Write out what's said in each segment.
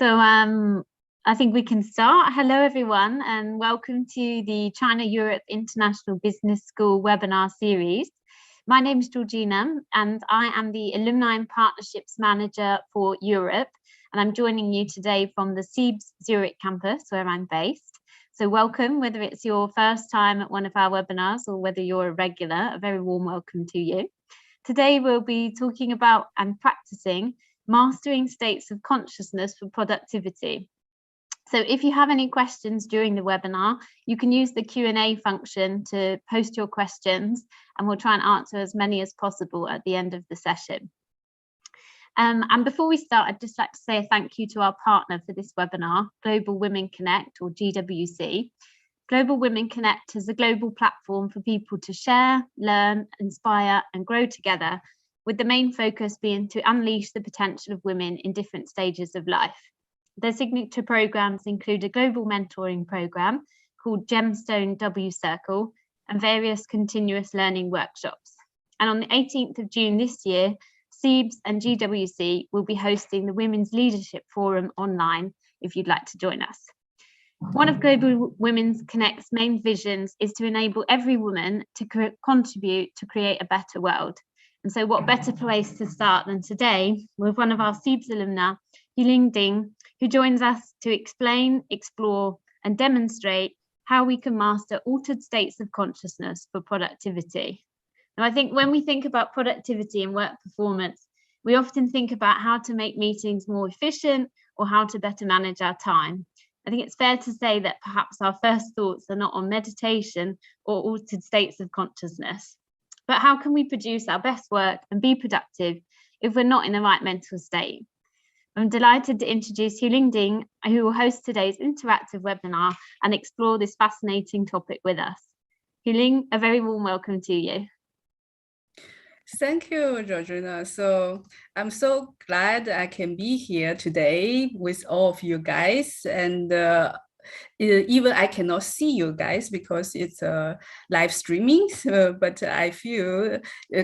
I think we can start. Hello, everyone, and welcome to the China-Europe International Business School webinar series. My name is Georgina, and I am the Alumni and Partnerships Manager for Europe, and I'm joining you today from the CEIBS Zurich campus, where I'm based. So welcome, whether it's your first time at one of our webinars or whether you're a regular, a very warm welcome to you. Today, we'll be talking about and practicing mastering states of consciousness for productivity. So if you have any questions during the webinar, you can use the Q&A function to post your questions, and we'll try and answer as many as possible at the end of the session. And before we start, I'd just like to say a thank you to our partner for this webinar, Global Women Connect, or GWC. Global Women Connect is a global platform for people to share, learn, inspire, and grow together, with the main focus being to unleash the potential of women in different stages of life. Their signature programs include a global mentoring program called Gemstone W Circle and various continuous learning workshops. And on the 18th of June this year, CEIBS and GWC will be hosting the Women's Leadership Forum online if you'd like to join us. One of Global Women's Connect's main visions is to enable every woman to contribute to create a better world. And so what better place to start than today with one of our CEIBS alumni, Huiling Ding, who joins us to explain, explore, and demonstrate how we can master altered states of consciousness for productivity. Now, I think when we think about productivity and work performance, we often think about how to make meetings more efficient or how to better manage our time. I think it's fair to say that perhaps our first thoughts are not on meditation or altered states of consciousness. But how can we produce our best work and be productive if we're not in the right mental state? I'm delighted to introduce Huiling Ding, who will host today's interactive webinar and explore this fascinating topic with us. Huiling, a very warm welcome to you. Thank you, Georgina. So I'm so glad I can be here today with all of you guys, and even I cannot see you guys because it's live streaming, but I feel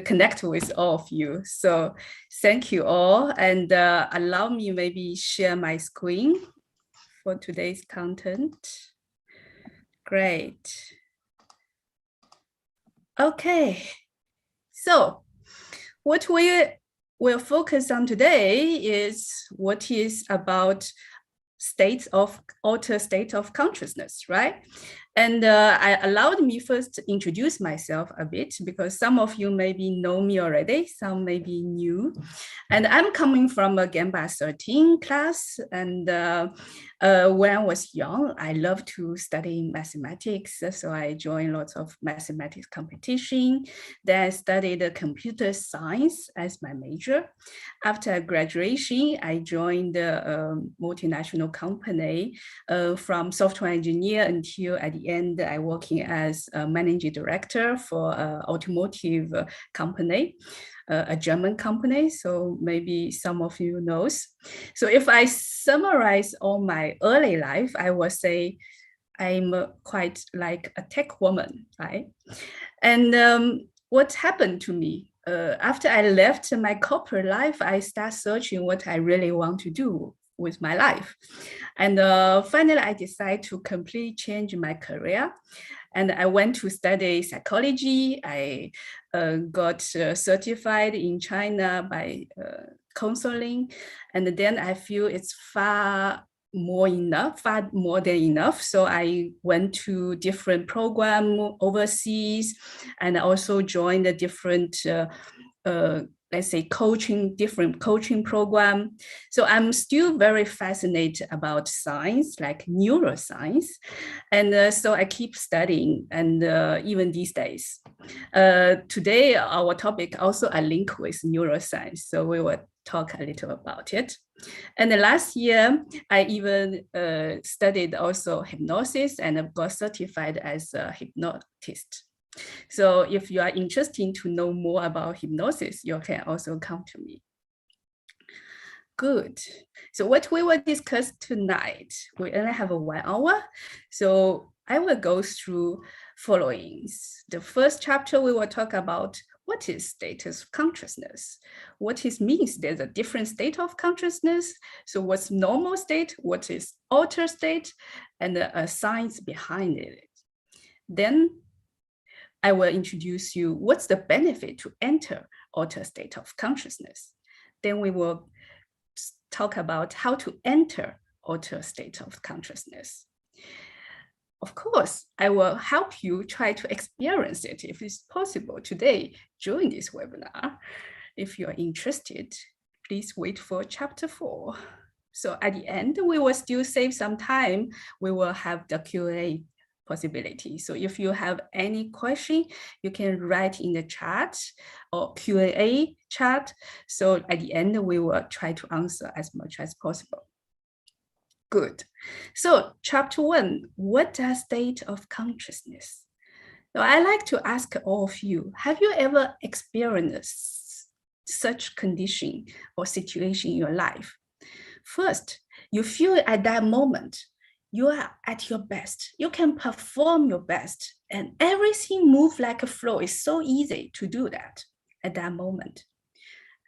connected with all of you. So thank you all, and allow me maybe share my screen for today's content. Great. Okay, so what we will focus on today is what is about altered state of consciousness, right? And I allowed me first to introduce myself a bit because some of you maybe know me already, some may be new. And I'm coming from a Gemba 13 class. And when I was young, I loved to study mathematics. So I joined lots of mathematics competition. Then I studied computer science as my major. After graduation, I joined a multinational company from software engineer until at the end, I working as a managing director for an automotive company, a German company. So maybe some of you knows. So if I summarize all my early life, I would say I'm quite like a tech woman, right? And what happened to me? After I left my corporate life, I start searching what I really want to do with my life. And finally, I decided to completely change my career. And I went to study psychology. I got certified in China by counseling. And then I feel it's far more than enough. So I went to different programs overseas and also joined a different let's say different coaching program. So I'm still very fascinated about science, like neuroscience. And so I keep studying, and even these days. Today, our topic also a link with neuroscience. So we will talk a little about it. And the last year, I even studied also hypnosis and got certified as a hypnotist. So if you are interested to know more about hypnosis, you can also come to me. Good. So what we will discuss tonight, we only have 1 hour. So I will go through followings. The first chapter, we will talk about what is status of consciousness? What it means there's a different state of consciousness. So what's normal state? What is altered state? And the science behind it. Then I will introduce you what's the benefit to enter altered state of consciousness. Then we will talk about how to enter altered state of consciousness. Of course, I will help you try to experience it if it's possible today during this webinar. If you're interested, please wait for chapter 4. So at the end, we will still save some time. We will have the Q&A possibility. So if you have any question, you can write in the chat or Q&A chat. So at the end, we will try to answer as much as possible. Good. So chapter 1, what does state of consciousness? So I like to ask all of you, have you ever experienced such condition or situation in your life? First, you feel at that moment, you are at your best. You can perform your best and everything moves like a flow. It's so easy to do that at that moment.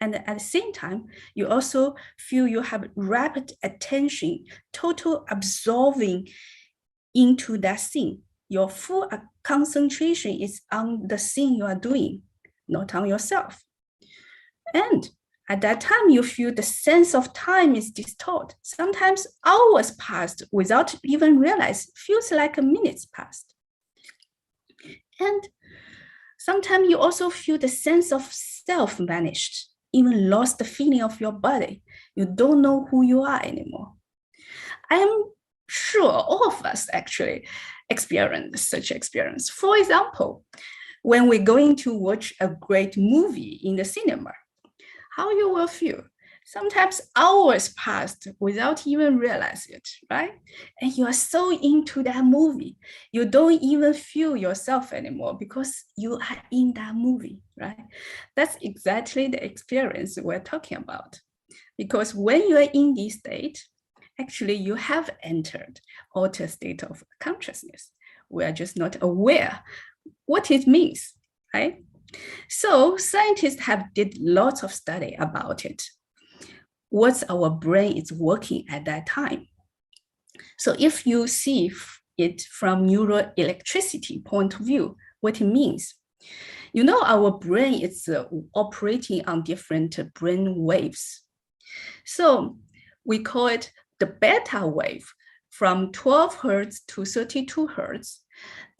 And at the same time, you also feel you have rapid attention, total absorbing into that thing. Your full concentration is on the thing you are doing, not on yourself. And at that time, you feel the sense of time is distorted. Sometimes hours passed without even realize, feels like a minutes passed. And sometimes you also feel the sense of self vanished, even lost the feeling of your body. You don't know who you are anymore. I am sure all of us actually experience such experience. For example, when we're going to watch a great movie in the cinema, how you will feel. Sometimes hours passed without even realize it, right? And you are so into that movie, you don't even feel yourself anymore because you are in that movie, right? That's exactly the experience we're talking about. Because when you are in this state, actually you have entered altered state of consciousness. We are just not aware what it means, right? So scientists have did lots of study about it. What our brain is working at that time. So if you see it from neuroelectricity point of view, what it means, you know, our brain is operating on different brain waves. So we call it the beta wave from 12 hertz to 32 hertz.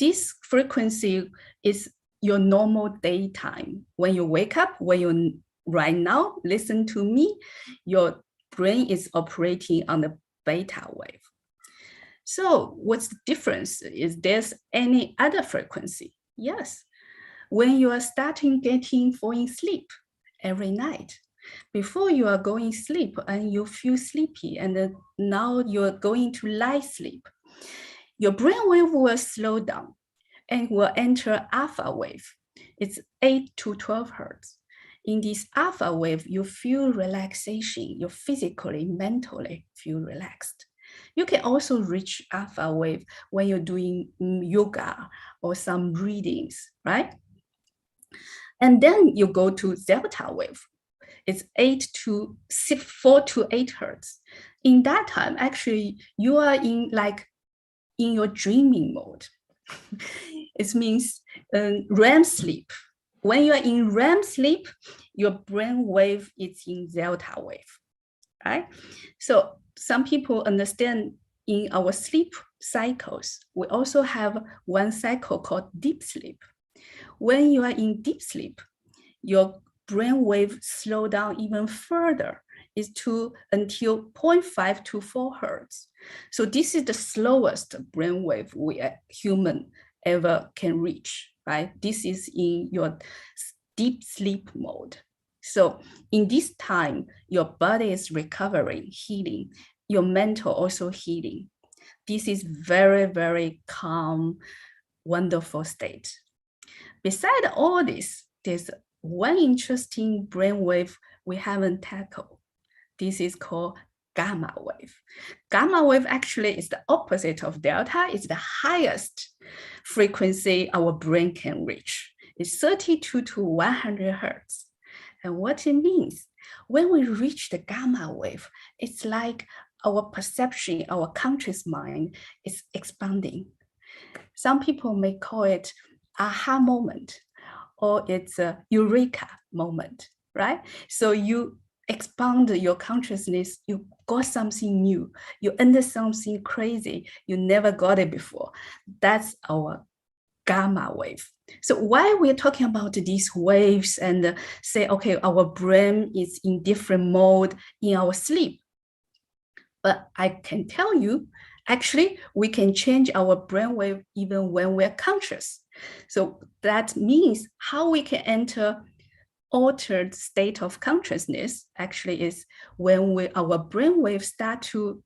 This frequency is your normal daytime. When you wake up, when you right now listen to me, your brain is operating on the beta wave. So what's the difference? Is there any other frequency? Yes. When you are starting falling asleep every night, before you are going sleep and you feel sleepy and now you're going to light sleep, your brain wave will slow down and will enter alpha wave. It's 8 to 12 hertz. In this alpha wave, you feel relaxation. You physically, mentally feel relaxed. You can also reach alpha wave when you're doing yoga or some readings, right? And then you go to delta wave. It's 4 to 8 hertz. In that time, actually, you are in your dreaming mode. It means REM sleep. When you are in REM sleep, your brain wave is in delta wave, right? So some people understand in our sleep cycles, we also have one cycle called deep sleep. When you are in deep sleep, your brain wave slow down even further until 0.5 to 4 hertz. So this is the slowest brain wave we human ever can reach, right? This is in your deep sleep mode. So in this time, your body is recovering, healing, your mental also healing. This is very, very calm, wonderful state. Beside all this, there's one interesting brainwave we haven't tackled. This is called gamma wave. Gamma wave actually is the opposite of delta. It's the highest frequency our brain can reach. is 32 to 100 hertz. And what it means, when we reach the gamma wave, it's like our perception, our conscious mind is expanding. Some people may call it aha moment, or it's a eureka moment, right? So you expand your consciousness, you got something new, you understand something crazy, you never got it before. That's our gamma wave. So why we're talking about these waves and say, okay, our brain is in different mode in our sleep. But I can tell you, actually, we can change our brainwave even when we're conscious. So that means how we can enter altered state of consciousness actually is when our brainwaves start to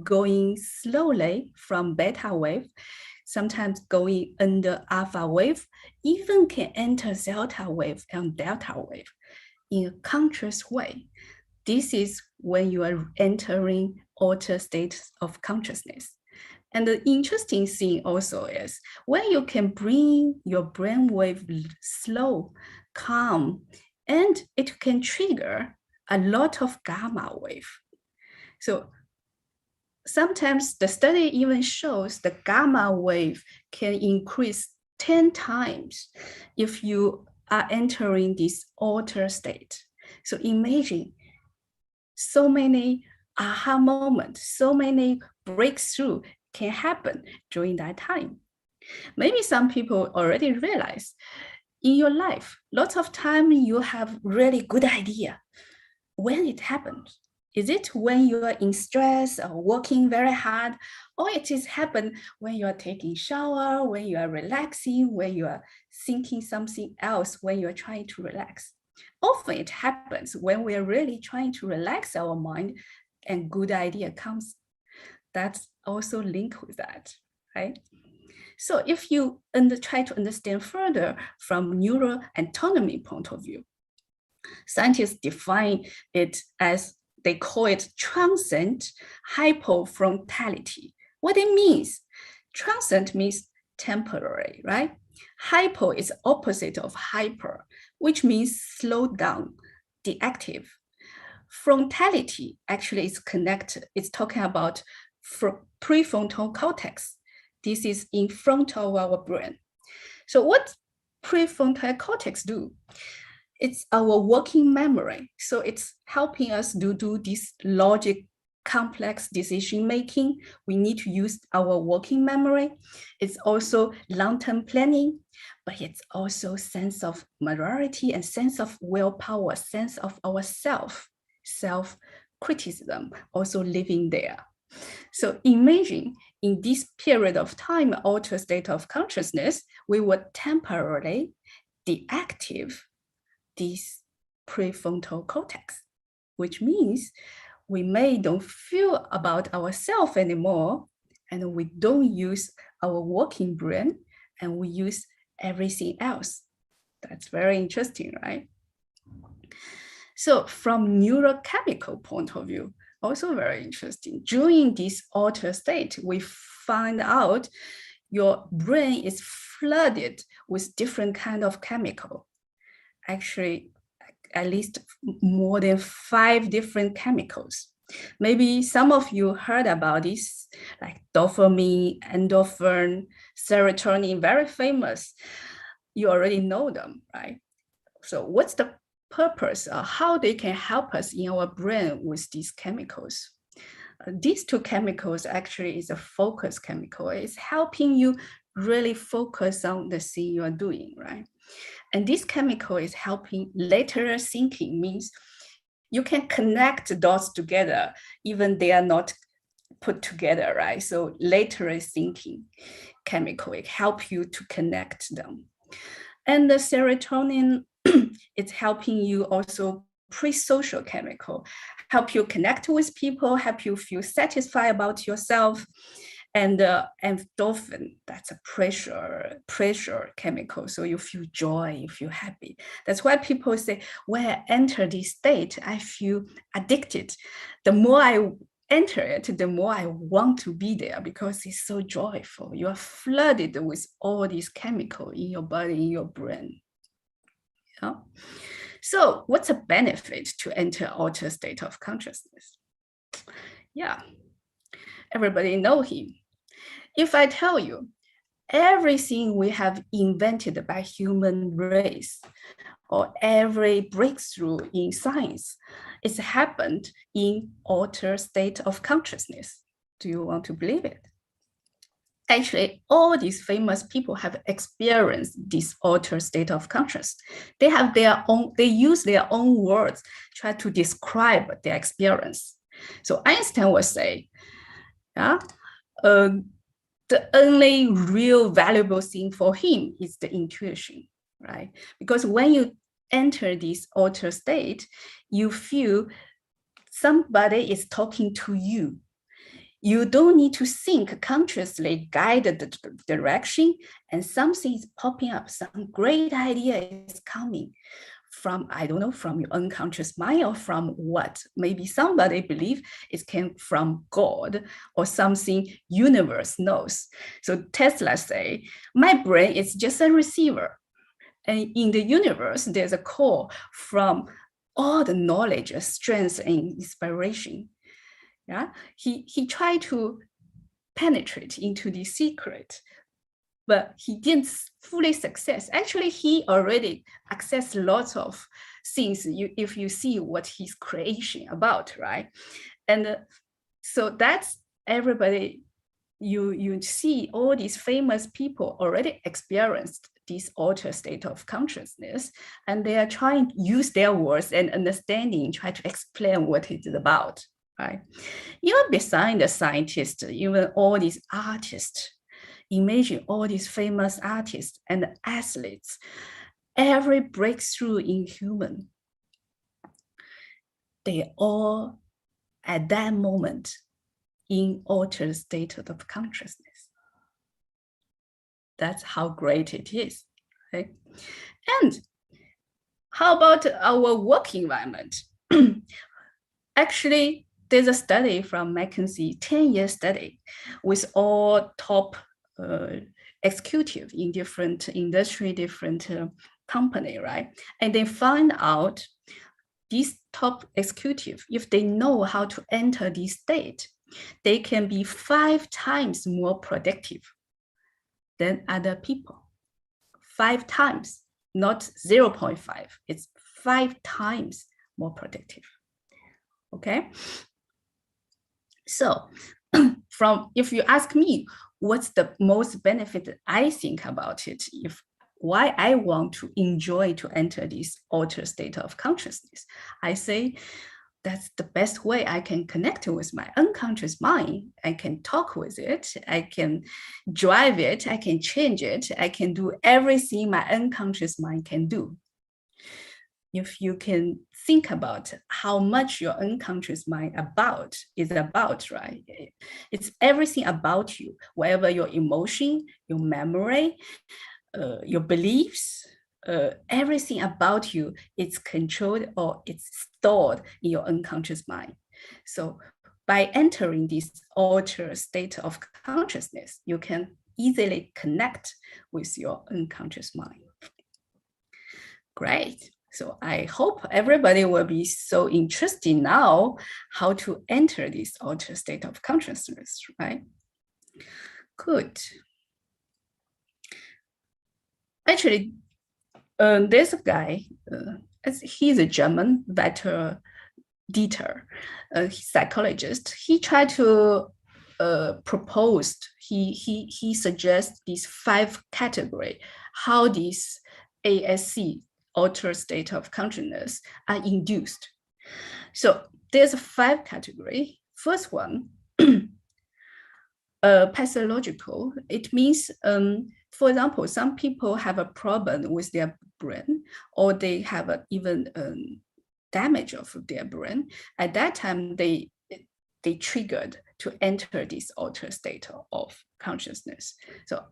going slowly from beta wave, sometimes going under alpha wave, even can enter delta wave and delta wave in a conscious way. This is when you are entering altered states of consciousness. And the interesting thing also is when you can bring your brainwave slow, calm, and it can trigger a lot of gamma wave. So sometimes the study even shows the gamma wave can increase 10 times if you are entering this altered state. So imagine so many aha moments, so many breakthrough can happen during that time. Maybe some people already realize in your life, lots of time you have really good idea. When it happens, is it when you are in stress or working very hard, or it is happen when you are taking shower, when you are relaxing, when you are thinking something else, when you are trying to relax? Often it happens when we are really trying to relax our mind and good idea comes. That's also linked with that, right? So if you try to understand further from neuroanatomy point of view, scientists define it as, they call it transient hypofrontality. What it means, transient means temporary, right? Hypo is opposite of hyper, which means slow down, deactive. Frontality actually is connected. It's talking about prefrontal cortex. This is in front of our brain. So what prefrontal cortex do? It's our working memory. So it's helping us to do this logic, complex decision making. We need to use our working memory. It's also long-term planning, but it's also sense of morality and sense of willpower, sense of ourself, self-criticism, also living there. So imagine in this period of time, altered state of consciousness, we would temporarily deactive this prefrontal cortex, which means we may don't feel about ourselves anymore, and we don't use our working brain, and we use everything else. That's very interesting, right? So from neurochemical point of view, also very interesting. During this altered state, we find out your brain is flooded with different kind of chemical. Actually, at least more than 5 different chemicals. Maybe some of you heard about this, like dopamine, endorphin, serotonin, very famous. You already know them, right? So what's the purpose, how they can help us in our brain with these chemicals? These 2 chemicals actually is a focus chemical. It's helping you really focus on the thing you are doing, right? And this chemical is helping lateral thinking, means you can connect dots together, even they are not put together, right? So lateral thinking chemical, it helps you to connect them. And the serotonin, it's helping you also pre-social chemical, help you connect with people, help you feel satisfied about yourself. And endorphin, that's a pressure chemical. So you feel joy, you feel happy. That's why people say, when I enter this state, I feel addicted. The more I enter it, the more I want to be there because it's so joyful. You are flooded with all these chemicals in your body, in your brain. Yeah? So what's a benefit to enter altered state of consciousness? Yeah, everybody know him. If I tell you, everything we have invented by human race or every breakthrough in science, it's happened in altered state of consciousness. Do you want to believe it? Actually, all these famous people have experienced this altered state of consciousness. They have their own, they use their own words, try to describe their experience. So Einstein would say, yeah, the only real valuable thing for him is the intuition, right? Because when you enter this altered state, you feel somebody is talking to you. You don't need to think consciously, guide the direction, and something is popping up. Some great idea is coming from, I don't know, from your unconscious mind or from what? Maybe somebody believe it came from God or something universe knows. So Tesla say, my brain is just a receiver. And in the universe, there's a call from all the knowledge, strength, and inspiration. Yeah, he tried to penetrate into the secret, but he didn't fully success. Actually, he already accessed lots of things. If you see what his creation about, right? And so that's everybody. You see all these famous people already experienced this altered state of consciousness, and they are trying to use their words and understanding, try to explain what it's about. Right? Even beside the scientists, even all these artists, imagine all these famous artists and athletes, every breakthrough in human, they all at that moment in altered state of consciousness. That's how great it is. Okay? And how about our work environment? Actually, there's a study from McKinsey, 10-year study with all top executive in different industry, different company, right? And they find out these top executive, if they know how to enter this state, they can be 5 times more productive than other people. 5 times, not 0.5, it's 5 times more productive. Okay. So if you ask me, what's the most benefit I think about it, why I want to enjoy to enter this altered state of consciousness, I say that's the best way I can connect with my unconscious mind. I can talk with it, I can drive it, I can change it, I can do everything my unconscious mind can do. If you can think about how much your unconscious mind is about, right? It's everything about you, whatever your emotion, your memory, your beliefs, everything about you, it's controlled or it's stored in your unconscious mind. So by entering this altered state of consciousness, you can easily connect with your unconscious mind. Great. So I hope everybody will be so interested now how to enter this altered state of consciousness, right? Good. Actually, there's a guy, he's a German, Walter Dieter, psychologist. He tried to propose, he suggests these 5 categories, how these ASC, altered state of consciousness, are induced. So there's 5 categories. First one, pathological. It means, for example, some people have a problem with their brain, or they have even damage of their brain. At that time, they triggered to enter this altered state of consciousness. So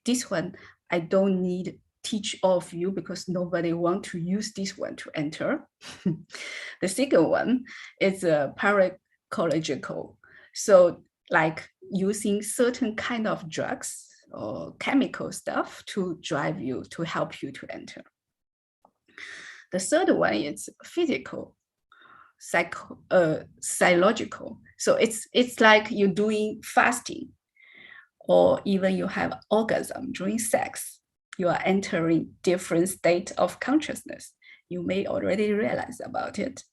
this one, I don't need teach all of you because nobody want to use this one to enter. The second one is pharmacological. So like using certain kind of drugs or chemical stuff to drive you, to help you to enter. The third one is physical, psychological. So it's like you're doing fasting, or even you have orgasm during sex. You are entering different state of consciousness. You may already realize about it.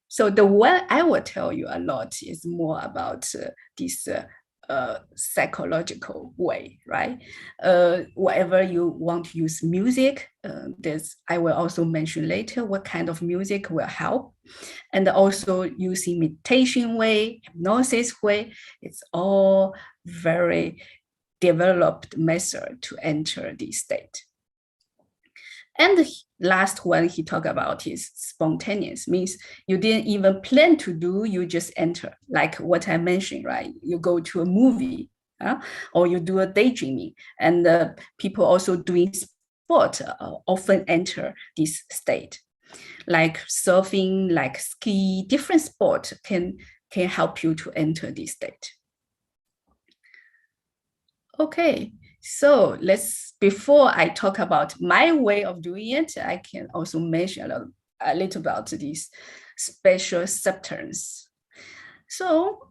So the one I will tell you a lot is more about this psychological way, right? Whatever you want to use music, I will also mention later what kind of music will help. And also using meditation way, hypnosis way, it's all very developed method to enter this state. And the last one he talked about is spontaneous, means you didn't even plan to do, you just enter, like what I mentioned, right? You go to a movie, or you do a daydreaming, and people also doing sport often enter this state. Like surfing, like ski, different sport can help you to enter this state. Okay, so before I talk about my way of doing it, I can also mention a little about these special substance. So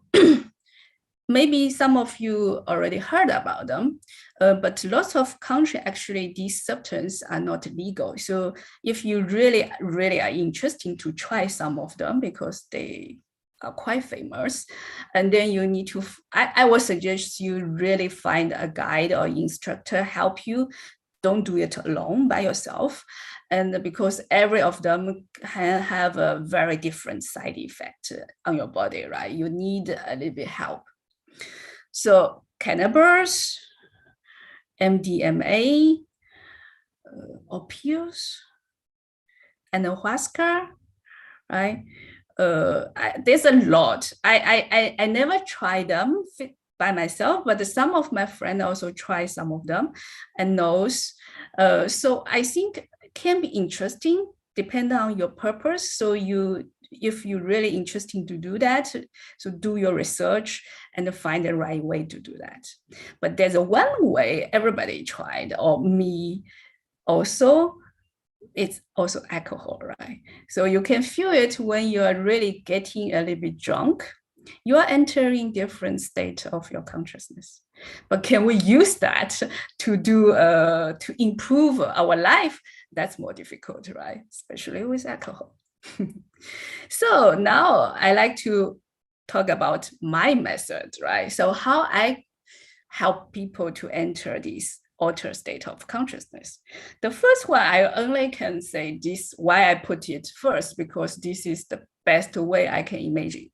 maybe some of you already heard about them, but lots of countries, actually, these substances are not legal. So if you really, really are interested to try some of them, because they are quite famous, and then you need to, I would suggest you really find a guide or instructor help you. Don't do it alone by yourself. And because every of them can have a very different side effect on your body, right? You need a little bit help. So cannabis, MDMA, opiates, ayahuasca, right? There's a lot. I never tried them by myself, but some of my friends also try some of them and knows. So I think it can be interesting depending on your purpose. So if you're really interested to do that, so do your research and find the right way to do that. But there's one way everybody tried, or me also. It's also alcohol, right? So you can feel it when you are really getting a little bit drunk. You are entering different state of your consciousness. But can we use that to improve our life? That's more difficult, right? Especially with alcohol. So now I like to talk about my method, right? So how I help people to enter this altered state of consciousness. The first one, I only can say this, why I put it first, because this is the best way I can imagine.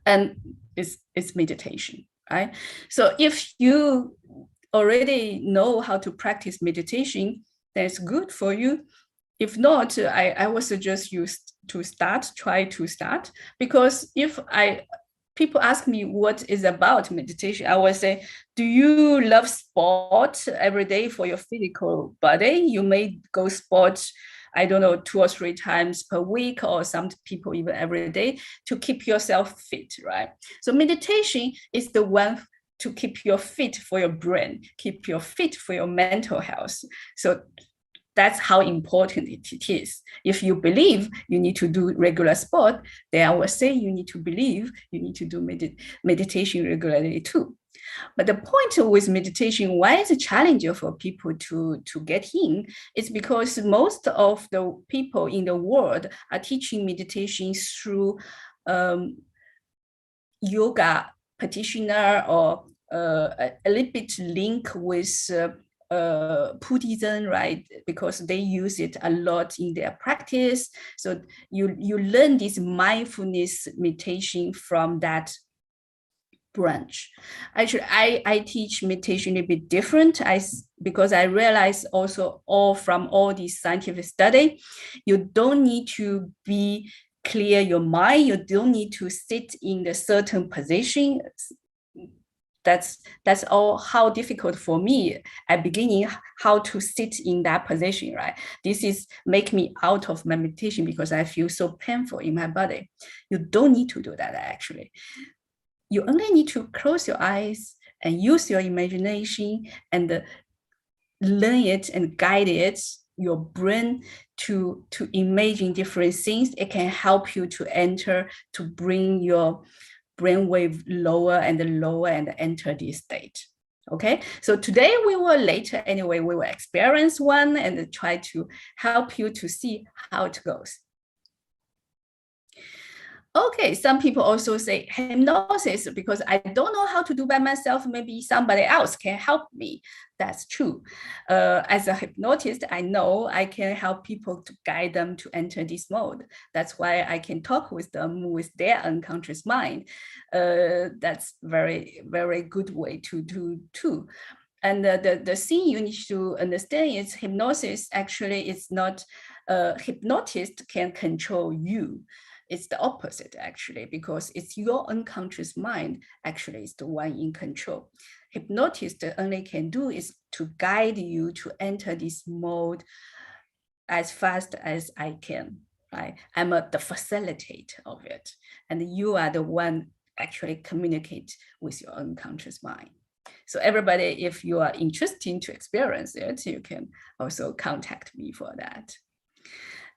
And it's meditation, right? So if you already know how to practice meditation, that's good for you. If not, I would suggest you try to start, because if people ask me what is about meditation, I will say, do you love sport every day for your physical body? You may go sport, I don't know, 2 or 3 times per week, or some people even every day, to keep yourself fit, right? So meditation is the one to keep your fit for your brain, keep your fit for your mental health. So that's how important it is. If you believe you need to do regular sport, then I will say you need to believe you need to do meditation regularly too. But the point with meditation, why is it challenging for people to get in, is because most of the people in the world are teaching meditation through yoga practitioner, or a little bit link with Buddhism, right? Because they use it a lot in their practice. So you learn this mindfulness meditation from that branch. Actually, I teach meditation a bit different, because I realize also from all these scientific study, you don't need to be clear your mind. You don't need to sit in a certain position. that's all how difficult for me at beginning how to sit in that position, right? This is make me out of my meditation because I feel so painful in my body. You don't need to do that actually. You only need to close your eyes and use your imagination and learn it and guide it, your brain to imagine different things. It can help you to enter, to bring your brainwave lower and lower and enter this state. Okay, so today we will later anyway, we will experience one and try to help you to see how it goes. Okay, some people also say hypnosis because I don't know how to do by myself. Maybe somebody else can help me. That's true. As a hypnotist, I know I can help people to guide them to enter this mode. That's why I can talk with them with their unconscious mind. That's very, very good way to do too. And the thing you need to understand is hypnosis actually is not, hypnotist can control you. It's the opposite actually, because it's your unconscious mind actually is the one in control. Hypnotist only can do is to guide you to enter this mode as fast as I can, right? I'm the facilitator of it. And you are the one actually communicate with your unconscious mind. So everybody, if you are interested to experience it, you can also contact me for that.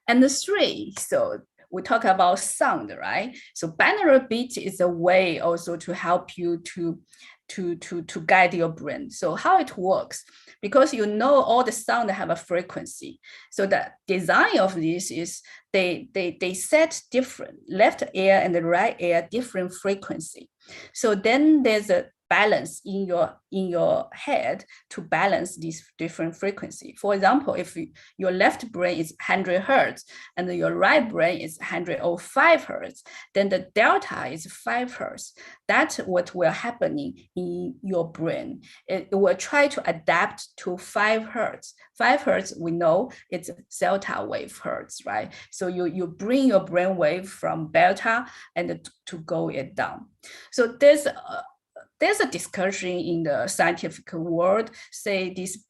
And the three, so we talk about sound, right? So binaural beat is a way also to help you to guide your brain. So how it works, because you know all the sound have a frequency. So the design of this is they set different left ear and the right ear different frequency. So then there's a balance in your head to balance these different frequency. For example, if your left brain is 100 hertz and your right brain is 105 hertz, then the delta is 5 hertz. That's what will happen in your brain. It will try to adapt to 5 hertz. 5 hertz, we know it's delta wave hertz, right? So you bring your brain wave from beta and to go it down. So there's a discussion in the scientific world, say these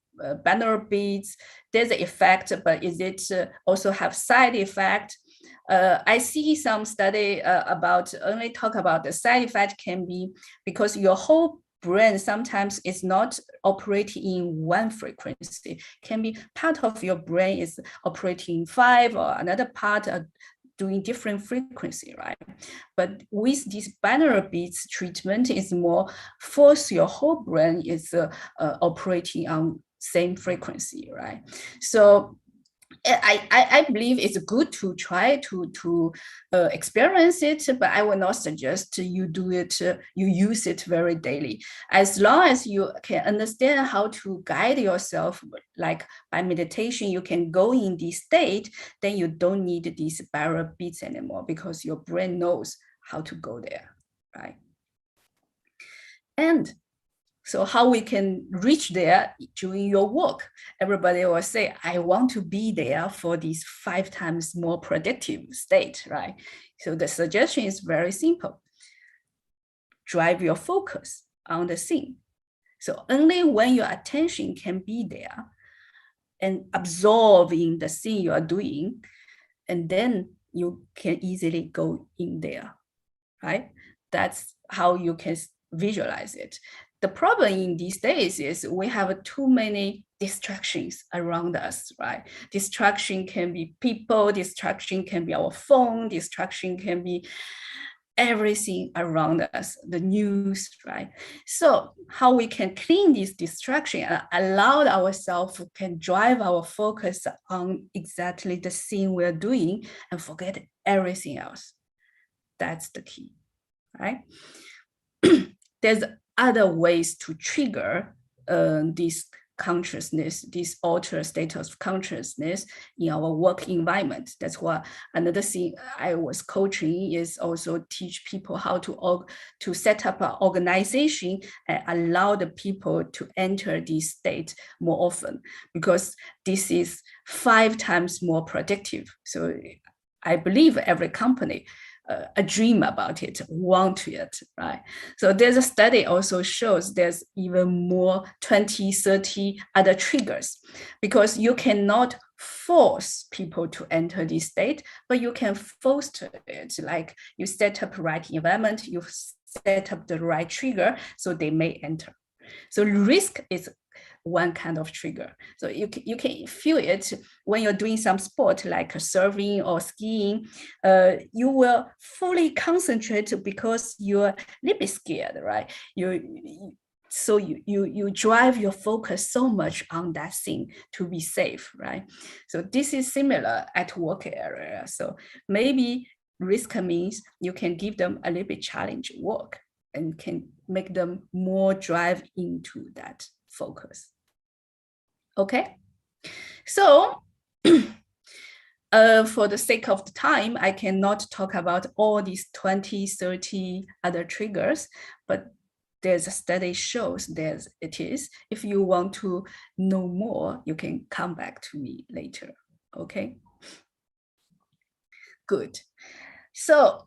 binaural beats, there's an effect, but is it also have side effect? I see some study about only talk about the side effect can be because your whole brain sometimes is not operating in one frequency. Can be part of your brain is operating 5 or another part doing different frequency, right? But with this binaural beats treatment, is more force your whole brain is operating on same frequency, right? So I believe it's good to try to experience it, but I will not suggest you do it, you use it very daily. As long as you can understand how to guide yourself, like by meditation, you can go in this state, then you don't need these binaural beats anymore because your brain knows how to go there, right? And so how we can reach there during your work? Everybody will say, I want to be there for this 5 times more productive state, right? So the suggestion is very simple. Drive your focus on the thing. So only when your attention can be there and absorb in the thing you are doing, and then you can easily go in there, right? That's how you can visualize it. The problem in these days is we have too many distractions around us, right? Distraction can be people, distraction can be our phone, distraction can be everything around us, the news, right? So how we can clean this distraction and allow ourselves can drive our focus on exactly the thing we're doing and forget everything else. That's the key, right? There's other ways to trigger this consciousness, this altered state of consciousness in our work environment. That's why another thing I was coaching is also teach people how to set up an organization and allow the people to enter this state more often, because this is 5 times more productive. So I believe every company a dream about it, want it, right? So there's a study also shows there's even more 20, 30 other triggers, because you cannot force people to enter this state, but you can foster it. Like you set up the right environment, you set up the right trigger, so they may enter. So risk is one kind of trigger. So you can feel it when you're doing some sport like surfing or skiing. You will fully concentrate because you're a little bit scared, right? So you drive your focus so much on that thing to be safe, right? So this is similar at work area. So maybe risk means you can give them a little bit challenge work and can make them more drive into that focus. Okay, so for the sake of the time, I cannot talk about all these 20, 30 other triggers, but there's a study shows that it is. If you want to know more, you can come back to me later, okay? Good. So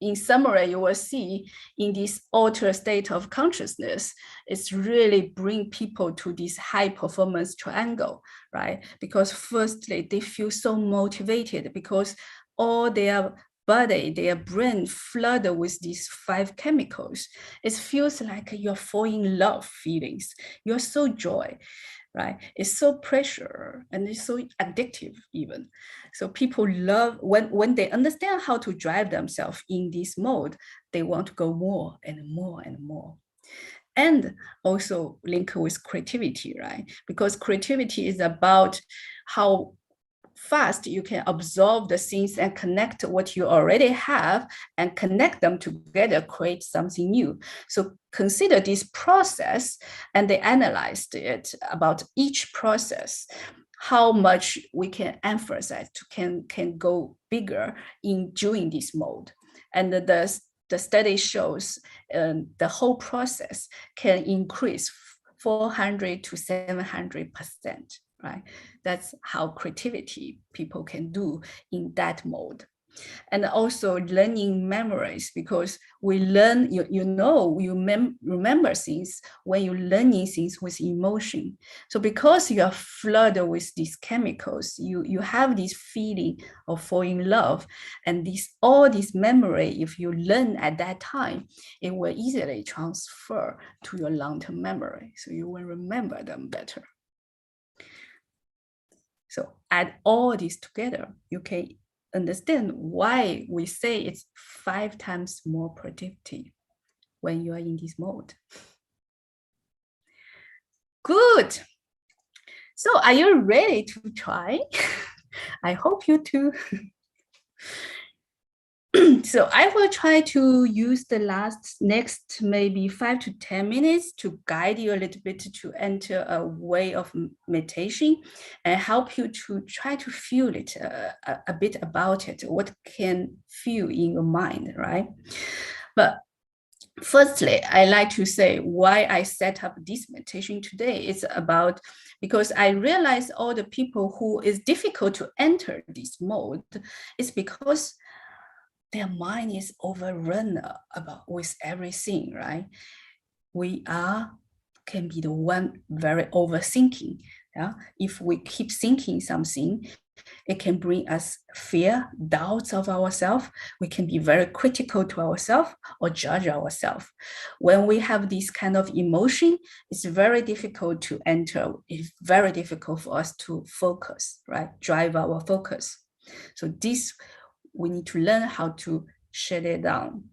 in summary, you will see in this altered state of consciousness, it's really bring people to this high performance triangle, right? Because firstly, they feel so motivated because all their body, their brain flooded with these 5 chemicals. It feels like you're falling in love feelings. You're so joy, right? It's so pressure and it's so addictive even. So people love, when they understand how to drive themselves in this mode, they want to go more and more and more. And also link with creativity, right? Because creativity is about how fast you can absorb the things and connect what you already have and connect them together, create something new. So consider this process, and they analyzed it about each process, how much we can emphasize to can go bigger in doing this mode. And the study shows the whole process can increase 400 to 700%. Right? That's how creativity people can do in that mode. And also learning memories, because we learn, you remember things when you're learning things with emotion. So because you are flooded with these chemicals, you have this feeling of falling in love, and all this memory, if you learn at that time, it will easily transfer to your long-term memory. So you will remember them better. So add all this together, you can understand why we say it's 5 times more productive when you are in this mode. Good. So are you ready to try? I hope you too. So I will try to use the next maybe 5 to 10 minutes to guide you a little bit to enter a way of meditation and help you to try to feel it a bit about it, what can feel in your mind, right? But firstly, I like to say why I set up this meditation today. It's about, because I realize all the people who is difficult to enter this mode is because their mind is overrun with everything, right? We can be the one very overthinking. Yeah? If we keep thinking something, it can bring us fear, doubts of ourselves. We can be very critical to ourselves or judge ourselves. When we have this kind of emotion, it's very difficult to enter. It's very difficult for us to focus, right? Drive our focus. So this, we need to learn how to shut it down.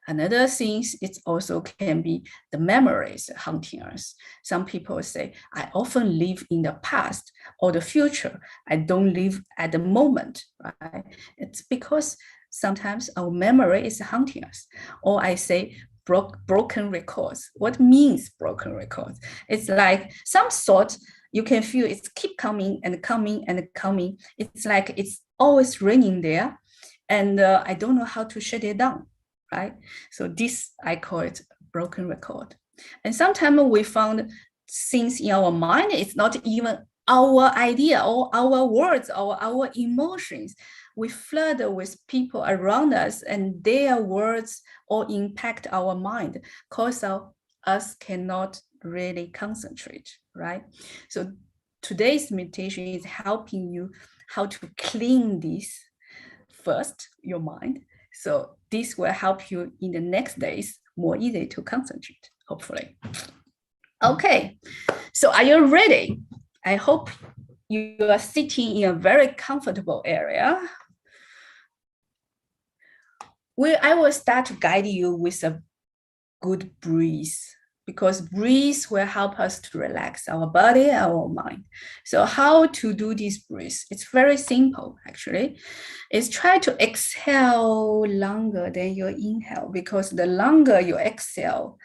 Another thing, it also can be the memories haunting us. Some people say, I often live in the past or the future. I don't live at the moment, right? It's because sometimes our memory is haunting us. Or I say, broken records. What means broken records? It's like some thought you can feel it's keep coming and coming and coming. It's like it's always raining there. And I don't know how to shut it down, right? So this, I call it broken record. And sometimes we found things in our mind, it's not even our idea or our words or our emotions, we flood with people around us, and their words all impact our mind, cause us cannot really concentrate, right? So today's meditation is helping you how to clean this first, your mind. So this will help you in the next days more easy to concentrate, hopefully. Okay, so are you ready? I hope you are sitting in a very comfortable area. I will start to guide you with a good breeze, because breeze will help us to relax our body, our mind. So how to do this breeze? It's very simple, actually. It's try to exhale longer than your inhale, because the longer you exhale,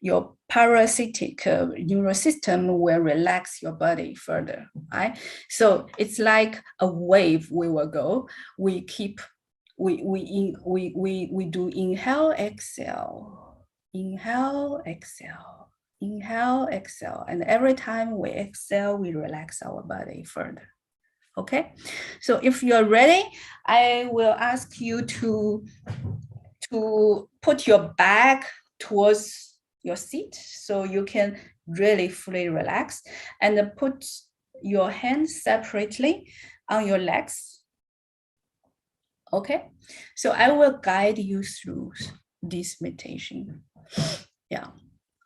your parasympathetic nervous system will relax your body further, right? So it's like a wave we will go. We do inhale, exhale, inhale, exhale, inhale, exhale. And every time we exhale, we relax our body further. Okay, so if you're ready, I will ask you to put your back towards your seat so you can really fully relax, and put your hands separately on your legs. Okay, so I will guide you through this meditation. Yeah.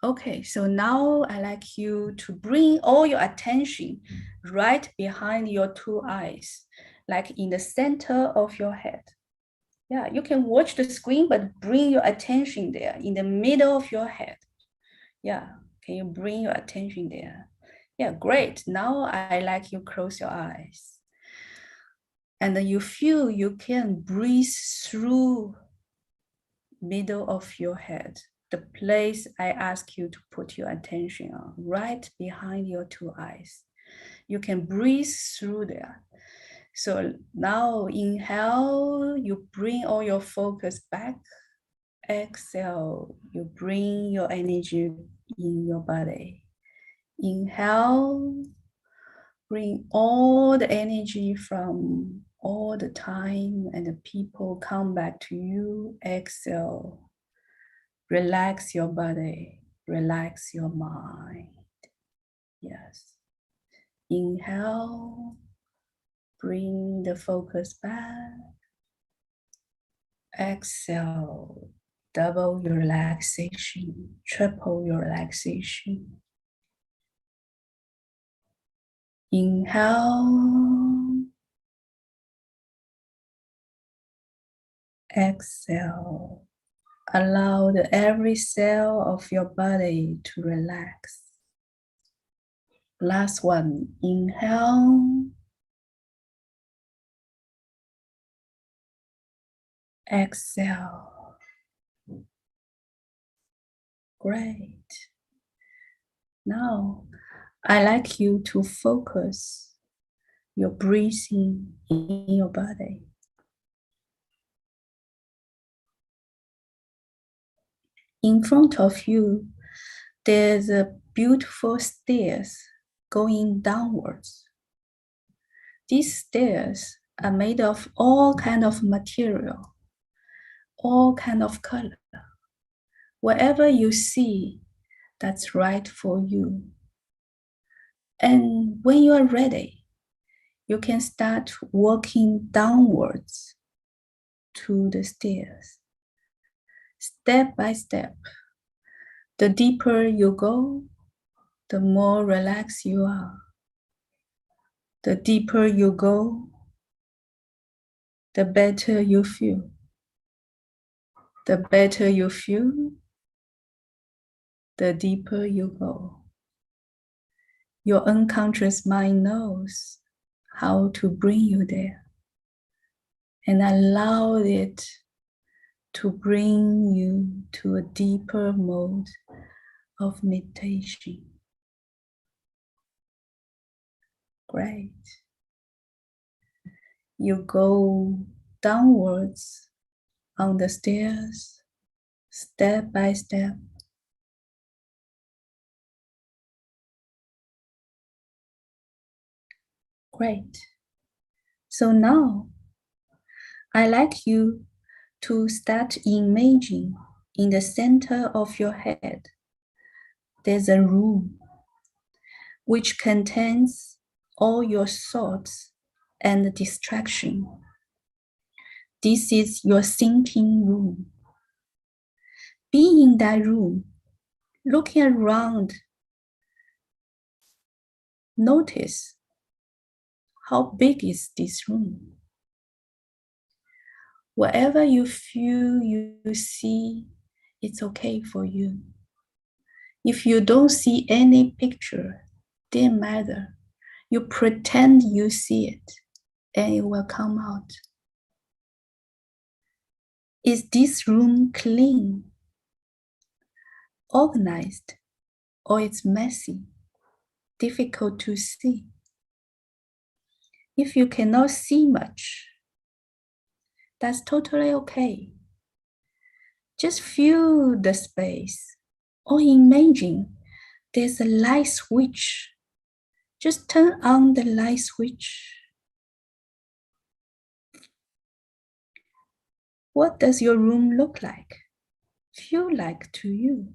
Okay, so now I like you to bring all your attention right behind your two eyes, like in the center of your head. Yeah, you can watch the screen, but bring your attention there in the middle of your head. Yeah, can you bring your attention there? Yeah, great. Now I like you close your eyes. And then you feel you can breathe through middle of your head, the place I ask you to put your attention on, right behind your two eyes. You can breathe through there. So now inhale, you bring all your focus back. Exhale, you bring your energy in your body. Inhale, bring all the energy from all the time and the people come back to you. Exhale, relax your body, relax your mind. Yes. Inhale, bring the focus back. Exhale, double your relaxation, triple your relaxation. Inhale, exhale. Allow every cell of your body to relax. Last one, inhale, exhale. Great. Now, I like you to focus your breathing in your body. In front of you, there's a beautiful stairs going downwards. These stairs are made of all kind of material, all kind of color. Whatever you see, that's right for you. And when you are ready, you can start walking downwards to the stairs, step by step. The deeper you go, the more relaxed you are. The deeper you go, the better you feel. The better you feel, the deeper you go. Your unconscious mind knows how to bring you there, and allow it to bring you to a deeper mode of meditation. Great. You go downwards on the stairs, step by step. Great. So now, I'd like you to start imagining in the center of your head, there's a room which contains all your thoughts and distraction. This is your thinking room. Be in that room, looking around. Notice how big is this room. Whatever you feel you see, it's okay for you. If you don't see any picture, didn't matter. You pretend you see it and it will come out. Is this room clean, organized, or it's messy, difficult to see? If you cannot see much, that's totally okay. Just feel the space or imagine there's a light switch. Just turn on the light switch. What does your room look like, feel like to you?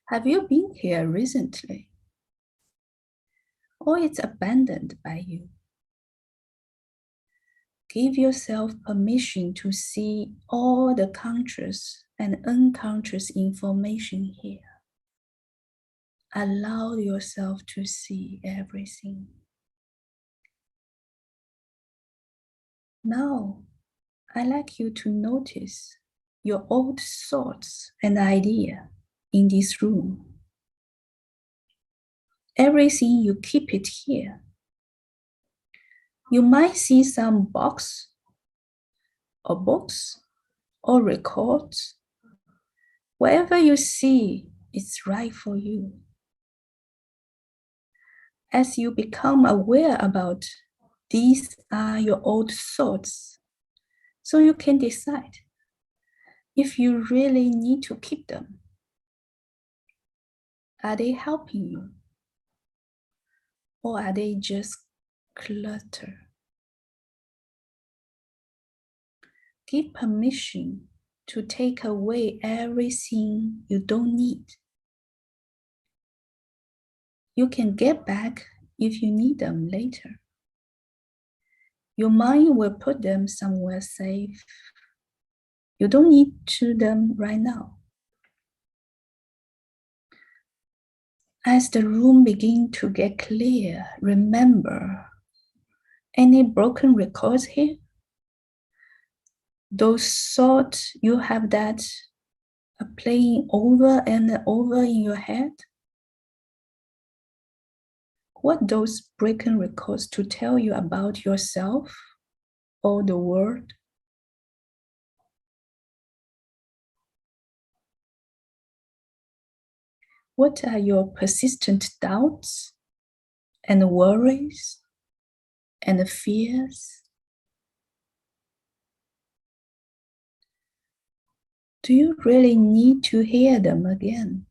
Have you been here recently? Or it's abandoned by you? Give yourself permission to see all the conscious and unconscious information here. Allow yourself to see everything. Now, I'd like you to notice your old thoughts and ideas in this room. Everything you keep it here. You might see some box or books or records. Whatever you see is right for you. As you become aware about these are your old thoughts, so you can decide if you really need to keep them. Are they helping you? Or are they just clutter? Give permission to take away everything you don't need. You can get back if you need them later. Your mind will put them somewhere safe. You don't need to them right now. As the room begins to get clear, remember, any broken records here? Those thoughts you have that are playing over and over in your head? What those broken records to tell you about yourself or the world? What are your persistent doubts and worries and fears? Do you really need to hear them again?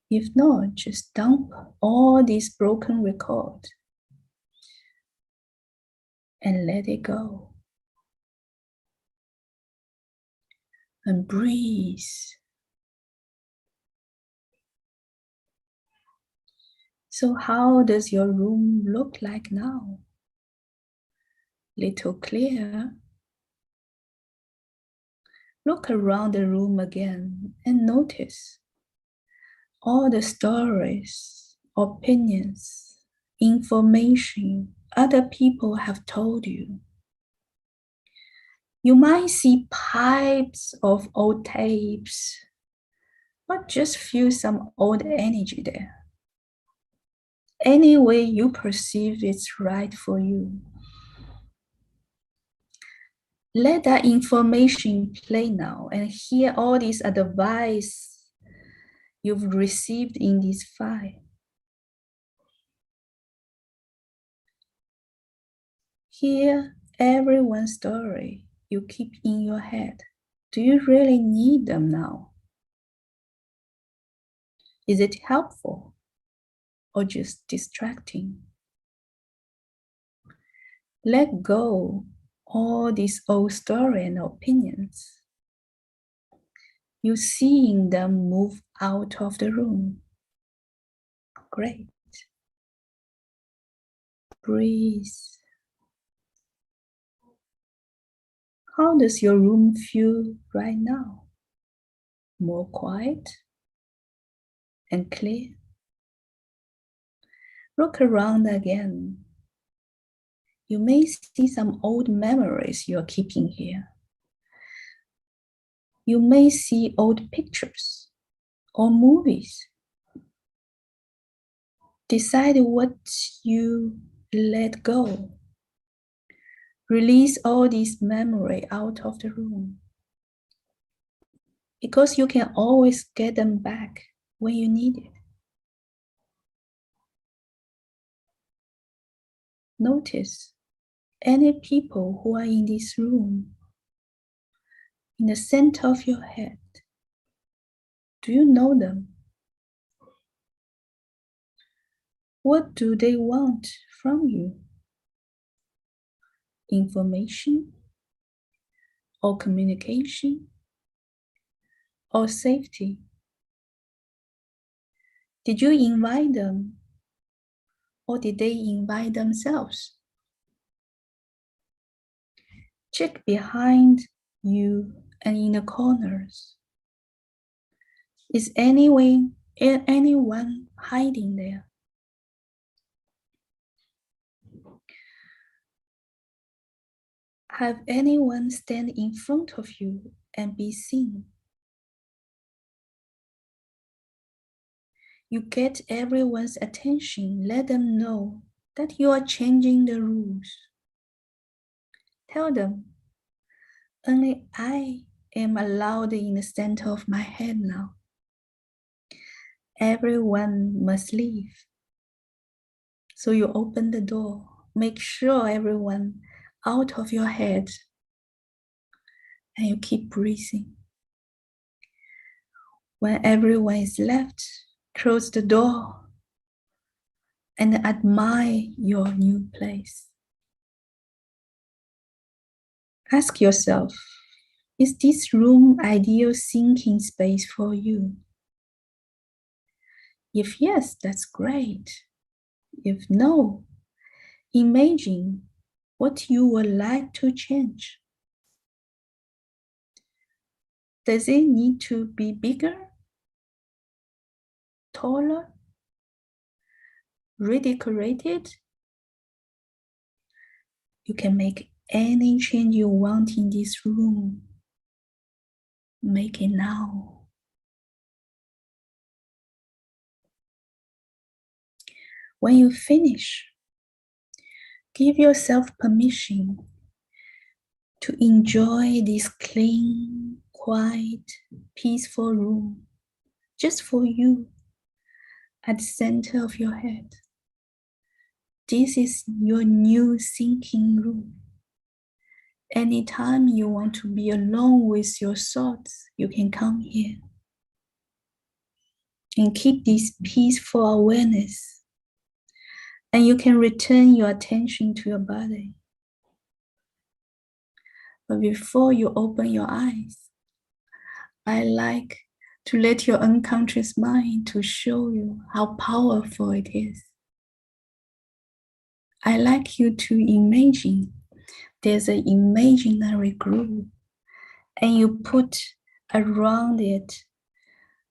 If not, just dump all these broken records and let it go. And breathe. So how does your room look like now? Little clear. Look around the room again and notice all the stories, opinions, information other people have told you. You might see pipes of old tapes, or just feel some old energy there. Any way you perceive it's right for you. Let that information play now and hear all this advice you've received in this file. Hear everyone's story you keep in your head. Do you really need them now? Is it helpful or just distracting? Let go all these old stories and opinions. You're seeing them move out of the room. Great. Breathe. How does your room feel right now? More quiet and clear? Look around again. You may see some old memories you're keeping here. You may see old pictures or movies. Decide what you let go. Release all these memory out of the room. Because you can always get them back when you need it. Notice any people who are in this room, in the center of your head. Do you know them? What do they want from you? Information or communication or safety? Did you invite them or did they invite themselves? Check behind you and in the corners. Is anyone hiding there? Have anyone stand in front of you and be seen? You get everyone's attention. Let them know that you are changing the rules. Tell them, only I am allowed in the center of my head now. Everyone must leave. So you open the door. Make sure everyone out of your head. And you keep breathing. When everyone is left, close the door and admire your new place. Ask yourself, is this room ideal thinking space for you? If yes, that's great. If no, imagine what you would like to change. Does it need to be bigger, taller, redecorated? You can make any change you want in this room. Make it now. When you finish, give yourself permission to enjoy this clean, quiet, peaceful room just for you at the center of your head. This is your new thinking room. Anytime you want to be alone with your thoughts, you can come here and keep this peaceful awareness. And you can return your attention to your body. But before you open your eyes, I like to let your unconscious mind to show you how powerful it is. I like you to imagine there's an imaginary glue and you put around it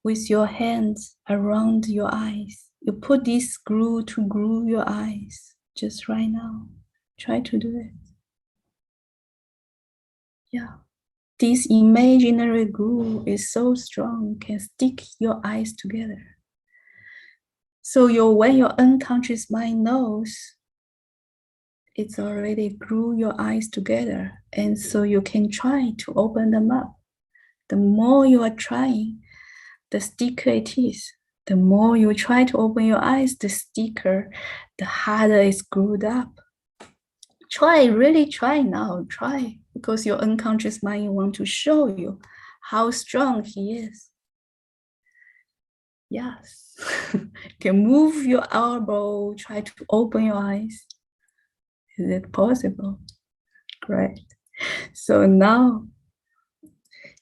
with your hands around your eyes. You put this glue to glue your eyes just right now. Try to do it. Yeah. This imaginary glue is so strong, can stick your eyes together. So when your unconscious mind knows, it's already glue your eyes together. And so you can try to open them up. The more you are trying, the stickier it is. The more you try to open your eyes, the stickier, the harder it's glued up. Try, really try now, try. Because your unconscious mind wants to show you how strong he is. Yes. You can move your elbow, try to open your eyes. Is it possible? Great. So now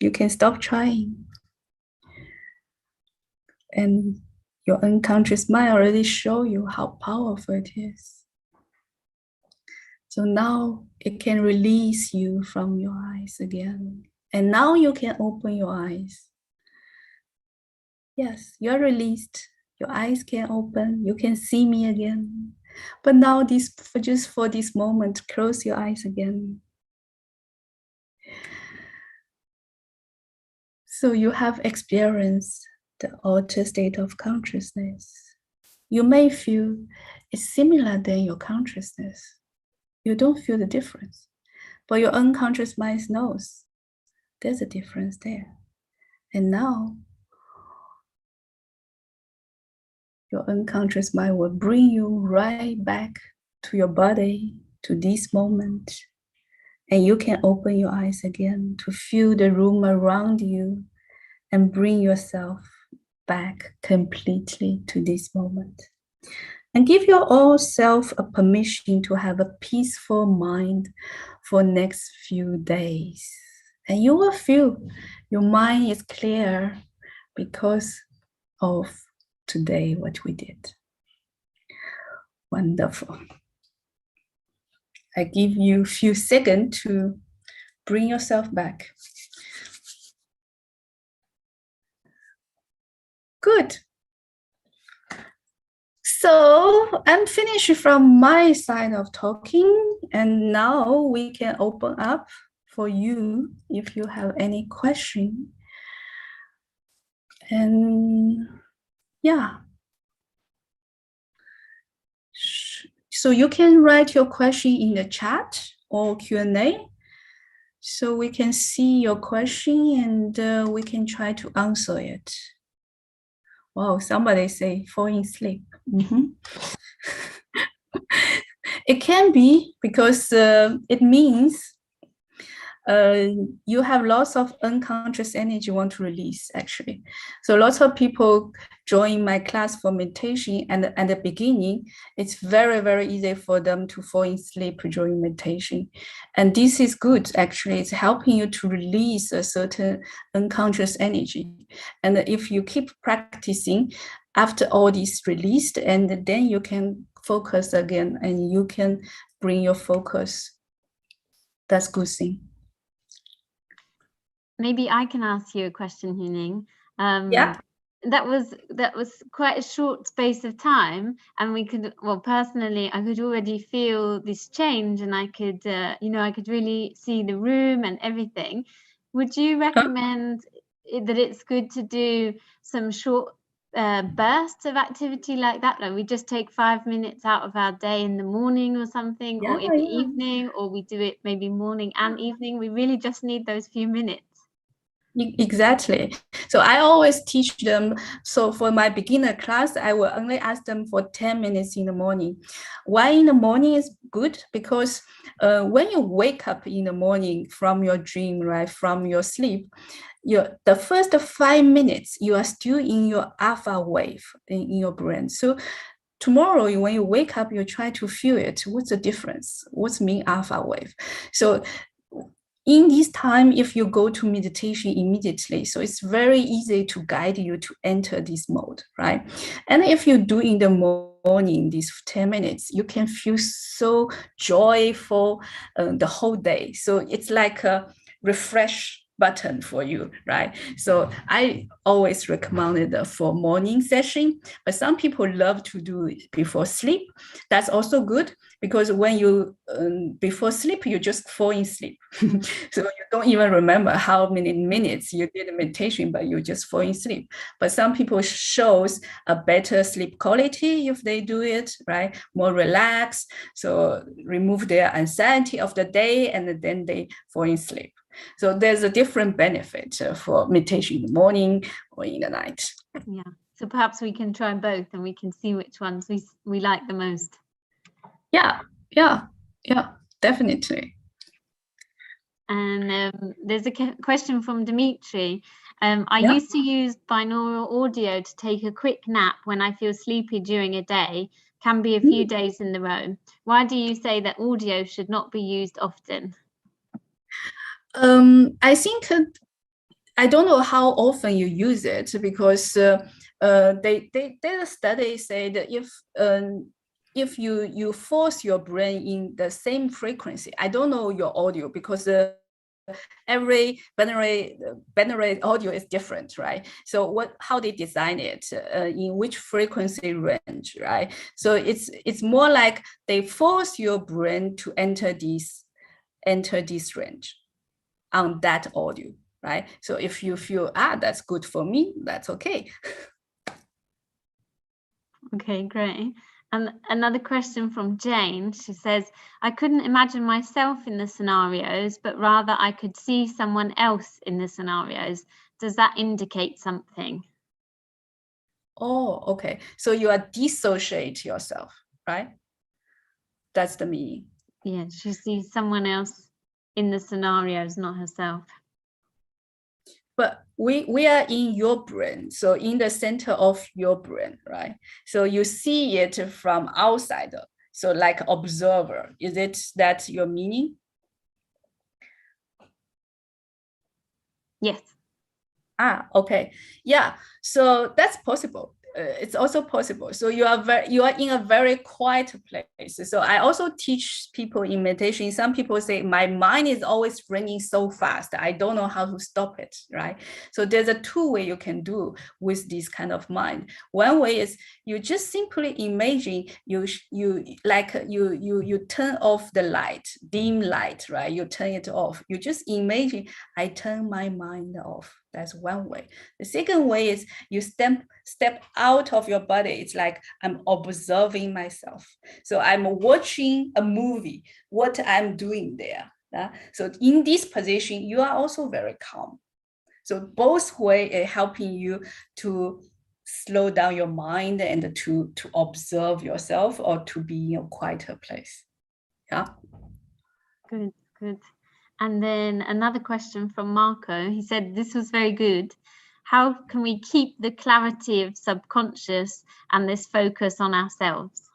you can stop trying. And your unconscious mind already show you how powerful it is. So now it can release you from your eyes again. And now you can open your eyes. Yes, you're released. Your eyes can open. You can see me again. But now just for this moment, close your eyes again. So you have experienced the altered state of consciousness. You may feel it's similar than your consciousness. You don't feel the difference, but your unconscious mind knows there's a difference there. And now your unconscious mind will bring you right back to your body, to this moment. And you can open your eyes again to feel the room around you and bring yourself back completely to this moment. And give your own self a permission to have a peaceful mind for next few days. And you will feel your mind is clear because of today, what we did. Wonderful. I give you a few seconds to bring yourself back. Good. So I'm finished from my side of talking, and now we can open up for you if you have any question. And yeah. So you can write your question in the chat or Q&A, so we can see your question and we can try to answer it. Wow, somebody say falling asleep. It can be because it means you have lots of unconscious energy you want to release, actually. So lots of people join my class for meditation, and at the beginning, it's very, very easy for them to fall asleep during meditation. And this is good, actually. It's helping you to release a certain unconscious energy. And if you keep practicing, after all this released, and then you can focus again, and you can bring your focus. That's good thing. Maybe I can ask you a question, Huiling. Yeah. That was quite a short space of time, and we could, well, personally, I could already feel this change, and I could, I could really see the room and everything. Would you recommend that it's good to do some short bursts of activity like that? Like we just take 5 minutes out of our day in the morning or something, or in the evening, or we do it maybe morning and evening. We really just need those few minutes. Exactly. So I always teach them. So for my beginner class, I will only ask them for 10 minutes in the morning. Why in the morning is good? Because when you wake up in the morning from your dream, right, from your sleep, the first 5 minutes, you are still in your alpha wave in your brain. So tomorrow, when you wake up, you try to feel it. What's the difference? What's mean alpha wave? So in this time, if you go to meditation immediately, so it's very easy to guide you to enter this mode, right? And if you do in the morning, these 10 minutes, you can feel so joyful the whole day. So it's like a refresh button for you, right? So I always recommend it for morning session, but some people love to do it before sleep. That's also good, because when you before sleep, you just fall asleep. So you don't even remember how many minutes you did meditation, but you just fall asleep. But some people shows a better sleep quality if they do it, right? More relaxed, so remove their anxiety of the day, and then they fall asleep. So there's a different benefit for meditation in the morning or in the night. Yeah. So perhaps we can try both, and we can see which ones we like the most. Yeah, definitely. And there's a question from Dimitri. I Yeah. used to use binaural audio to take a quick nap when I feel sleepy during a day, can be a few days in a row. Why do you say that audio should not be used often? I think I don't know how often you use it, because the study said that if you force your brain in the same frequency, I don't know your audio, because every binaural audio is different, right? So how they design it, in which frequency range, right? So it's more like they force your brain to enter this range on that audio, right? So if you feel, that's good for me, that's okay. Okay, great. And another question from Jane. She says, I couldn't imagine myself in the scenarios, but rather I could see someone else in the scenarios. Does that indicate something? Oh, okay. So you are dissociate yourself, right? That's the meaning. Yeah, she sees someone else in the scenarios, not herself. But we are in your brain, so in the center of your brain, right? So you see it from outside, so like observer. Is it that your meaning? Yes. Okay. Yeah. So that's possible. It's also possible. So you are in a very quiet place. So I also teach people in meditation. Some people say my mind is always running so fast. I don't know how to stop it, right? So there's a two-way you can do with this kind of mind. One way is you just simply imagine you turn off the light, dim light, right? You turn it off. You just imagine I turn my mind off. That's one way. The second way is you step out of your body. It's like I'm observing myself. So I'm watching a movie, what I'm doing there. So in this position, you are also very calm. So both ways are helping you to slow down your mind and to observe yourself, or to be in a quieter place. Yeah. Good, good. And then another question from Marco. He said, this was very good. How can we keep the clarity of subconscious and this focus on ourselves?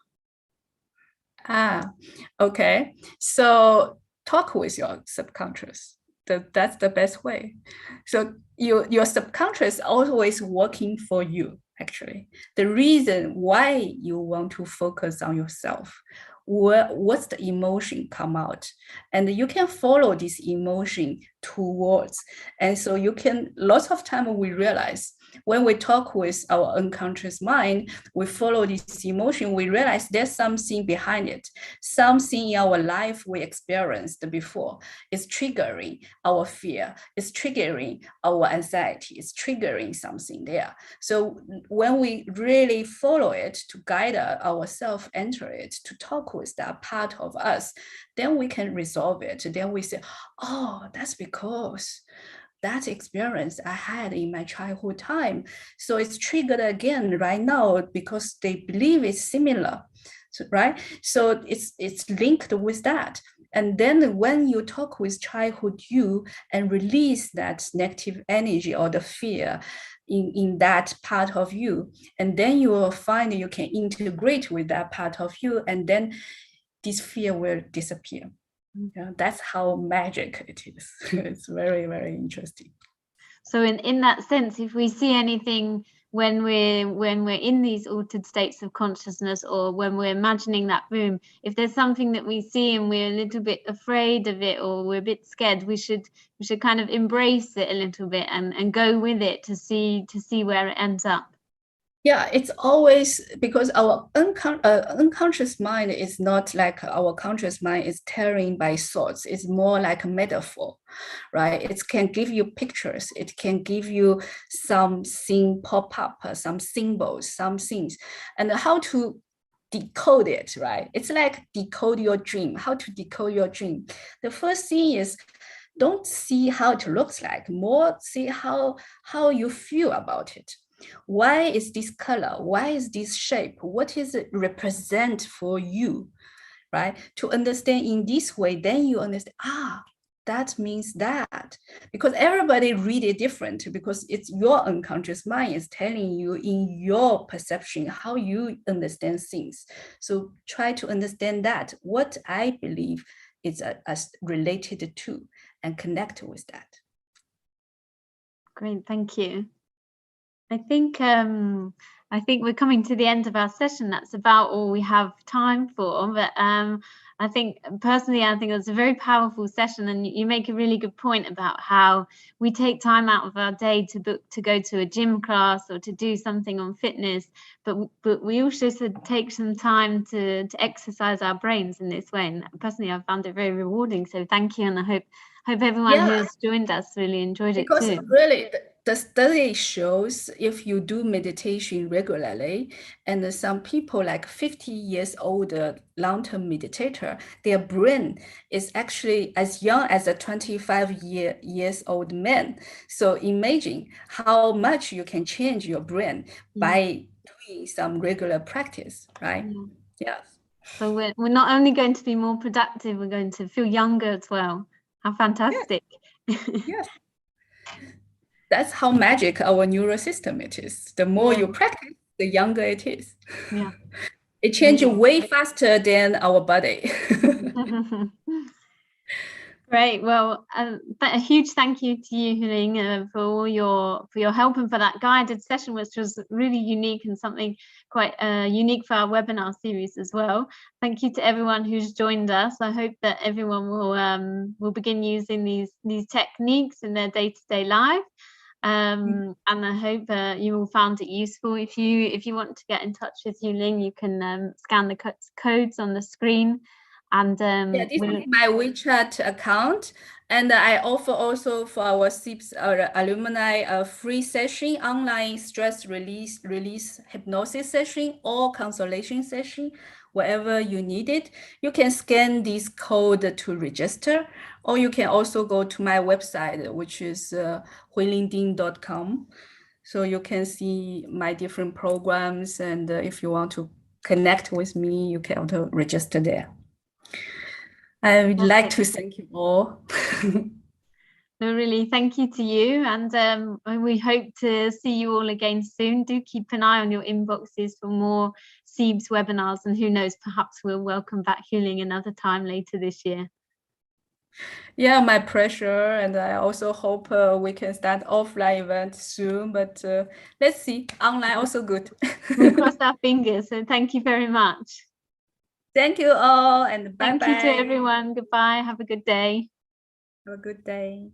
Okay. So talk with your subconscious. That's the best way. So your subconscious always working for you, actually. The reason why you want to focus on yourself, what's the emotion come out, and you can follow this emotion towards. And so you can, lots of time we realize when we talk with our unconscious mind, we follow this emotion, we realize there's something behind it, something in our life we experienced before. It's triggering our fear, it's triggering our anxiety, it's triggering something there. So when we really follow it to guide ourselves, enter it, to talk with that part of us, then we can resolve it. Then we say, oh, that's because that experience I had in my childhood time. So it's triggered again right now because they believe it's similar, so, right? So it's linked with that. And then when you talk with childhood you and release that negative energy or the fear in that part of you, and then you will find you can integrate with that part of you, and then this fear will disappear. Yeah, that's how magic it is. It's very, very interesting. So in that sense, if we see anything when we're in these altered states of consciousness, or when we're imagining that room, if there's something that we see and we're a little bit afraid of it, or we're a bit scared, we should kind of embrace it a little bit and go with it to see where it ends up. Yeah, it's always because our unconscious mind is not like our conscious mind is tearing by thoughts. It's more like a metaphor, right? It can give you pictures. It can give you something pop up, some symbols, some things, and how to decode it, right? It's like decode your dream. How to decode your dream? The first thing is don't see how it looks like, more see how you feel about it. Why is this color? Why is this shape? What does it represent for you, right? To understand in this way, then you understand, that means that, because everybody read it different, because it's your unconscious mind is telling you in your perception how you understand things. So try to understand that what I believe is as related to, and connect with that. Great, thank you. I think we're coming to the end of our session. That's about all we have time for. But I think personally, I think it was a very powerful session, and you make a really good point about how we take time out of our day to go to a gym class or to do something on fitness, but we also should take some time to exercise our brains in this way. And personally, I found it very rewarding. So thank you, and I hope everyone who's joined us really enjoyed it too. Really, the study shows if you do meditation regularly, and some people like 50 years old long-term meditator, their brain is actually as young as a 25-years old man. So imagine how much you can change your brain by doing some regular practice, right? Yeah. So we're not only going to be more productive, we're going to feel younger as well. How fantastic. Yes. That's how magic our neural system it is. The more you practice, the younger it is. Yeah. It changes way faster than our body. Great. Well, a huge thank you to you, Huiling, for all your help and for that guided session, which was really unique and something quite unique for our webinar series as well. Thank you to everyone who's joined us. I hope that everyone will begin using these techniques in their day-to-day life. And I hope you all found it useful. If you want to get in touch with Huiling, you can scan the codes on the screen. And this is my WeChat account, and I offer also for our CEIBS alumni a free session, online stress release hypnosis session or consultation session, wherever you need it. You can scan this code to register, or you can also go to my website, which is huilingding.com. So you can see my different programs, and if you want to connect with me, you can also register there. I would like to thank you all. No, really, thank you to you. And we hope to see you all again soon. Do keep an eye on your inboxes for more CEIBS webinars. And who knows, perhaps we'll welcome back Huiling another time later this year. Yeah, my pleasure. And I also hope we can start offline event soon. But let's see, online also good. We cross our fingers. So thank you very much. Thank you all, and bye-bye. Thank you to everyone. Goodbye. Have a good day. Have a good day.